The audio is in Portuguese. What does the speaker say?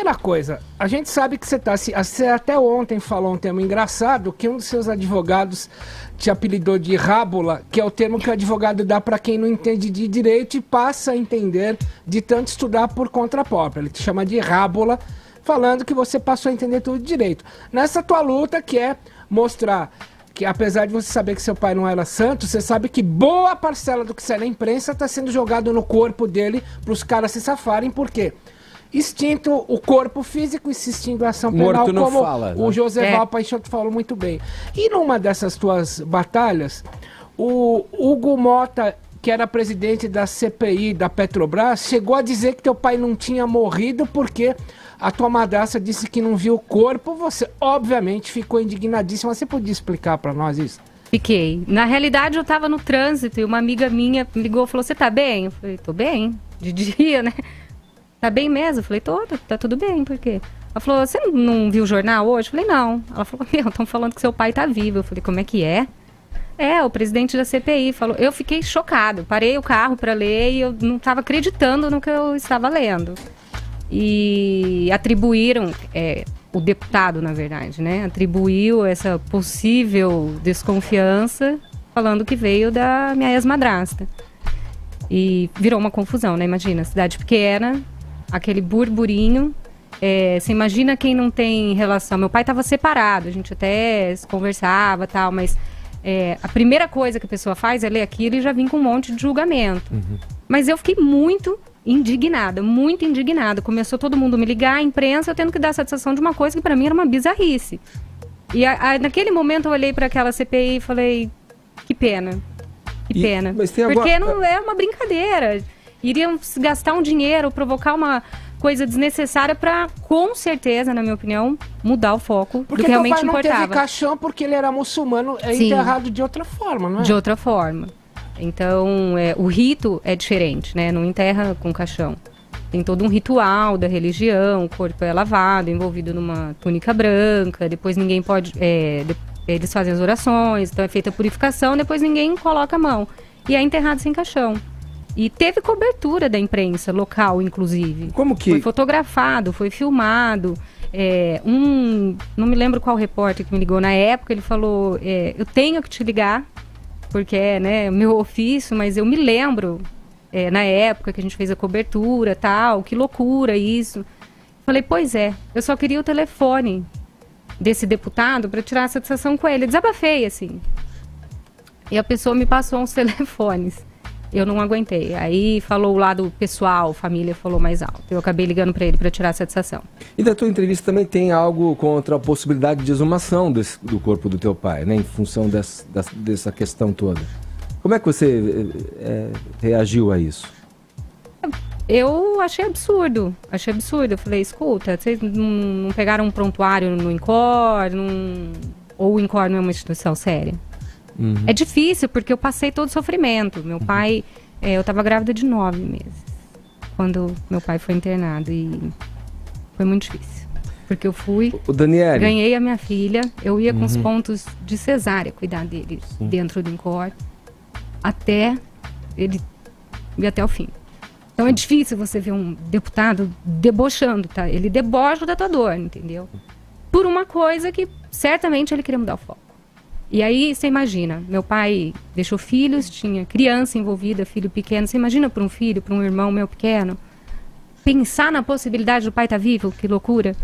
Primeira coisa, a gente sabe que você até ontem falou um termo engraçado, que um dos seus advogados te apelidou de rábula, que é o termo que o advogado dá para quem não entende de direito e passa a entender de tanto estudar por conta própria. Ele te chama de rábula, falando que você passou a entender tudo de direito. Nessa tua luta, que é mostrar que, apesar de você saber que seu pai não era santo, você sabe que boa parcela do que sai na imprensa está sendo jogado no corpo dele para os caras se safarem. Por quê? Extinto o corpo físico, existindo a ação penal, como fala, né? O Joseval Paixoto falou muito bem. E numa dessas tuas batalhas, o Hugo Mota, que era presidente da CPI da Petrobras, chegou a dizer que teu pai não tinha morrido porque a tua madrasta disse que não viu o corpo. Você, obviamente, ficou indignadíssima. Você podia explicar para nós isso? Fiquei. Na realidade, eu estava no trânsito e uma amiga minha me ligou e falou, você tá bem? Eu falei, tô bem. De dia, né? Tá bem mesmo? Eu falei, tá tudo bem, por quê? Ela falou, você não viu o jornal hoje? Eu falei, não. Ela falou, estão falando que seu pai tá vivo. Eu falei, como é que é? O presidente da CPI falou. Eu fiquei chocado, parei o carro para ler e eu não estava acreditando no que eu estava lendo. E atribuíram, o deputado, na verdade, né? Atribuiu essa possível desconfiança falando que veio da minha ex-madrasta. E virou uma confusão, né? Imagina, cidade pequena, aquele burburinho. Você imagina quem não tem relação. Meu pai estava separado, a gente até conversava e tal, mas a primeira coisa que a pessoa faz é ler aquilo e já vem com um monte de julgamento. Uhum. Mas eu fiquei muito indignada. Começou todo mundo me ligar, a imprensa, eu tendo que dar satisfação de uma coisa que para mim era uma bizarrice. E naquele momento eu olhei para aquela CPI e falei, que pena. Porque não é uma brincadeira. Iriam gastar um dinheiro, provocar uma coisa desnecessária para, com certeza, na minha opinião, mudar o foco do que realmente importava. Porque teu pai não teve caixão porque ele era muçulmano, enterrado de outra forma, não é? De outra forma. Então, o rito é diferente, né? Não enterra com caixão. Tem todo um ritual da religião, o corpo é lavado, envolvido numa túnica branca, depois ninguém pode... eles fazem as orações, então é feita a purificação, depois ninguém coloca a mão. E é enterrado sem caixão. E teve cobertura da imprensa local, inclusive. Como que... Foi fotografado, foi filmado. Não me lembro qual repórter que me ligou na época, ele falou, eu tenho que te ligar, porque é meu ofício, mas eu me lembro, na época que a gente fez a cobertura, tal, que loucura isso. Falei, pois é, eu só queria o telefone desse deputado para tirar a satisfação com ele. Desabafei, assim. E a pessoa me passou uns telefones. Eu não aguentei. Aí falou o lado pessoal, família falou mais alto. Eu acabei ligando para ele para tirar a satisfação. E da tua entrevista também tem algo contra a possibilidade de exumação do corpo do teu pai, né? Em função dessa questão toda. Como é que você reagiu a isso? Eu achei absurdo. Eu falei, escuta, vocês não pegaram um prontuário no INCOR? Ou o INCOR não é uma instituição séria? Uhum. É difícil, porque eu passei todo o sofrimento. Meu pai, eu estava grávida de 9 meses, quando meu pai foi internado. E foi muito difícil. Porque eu fui, ganhei a minha filha, eu ia com os pontos de cesárea cuidar dele dentro do INCOR, até ele ir até o fim. Então é difícil você ver um deputado debochando, tá? Ele debocha o datador, entendeu? Por uma coisa que certamente ele queria mudar o foco. E aí, você imagina, meu pai deixou filhos, tinha criança envolvida, filho pequeno. Você imagina para um filho, para um irmão meu pequeno, pensar na possibilidade do pai estar vivo? Que loucura.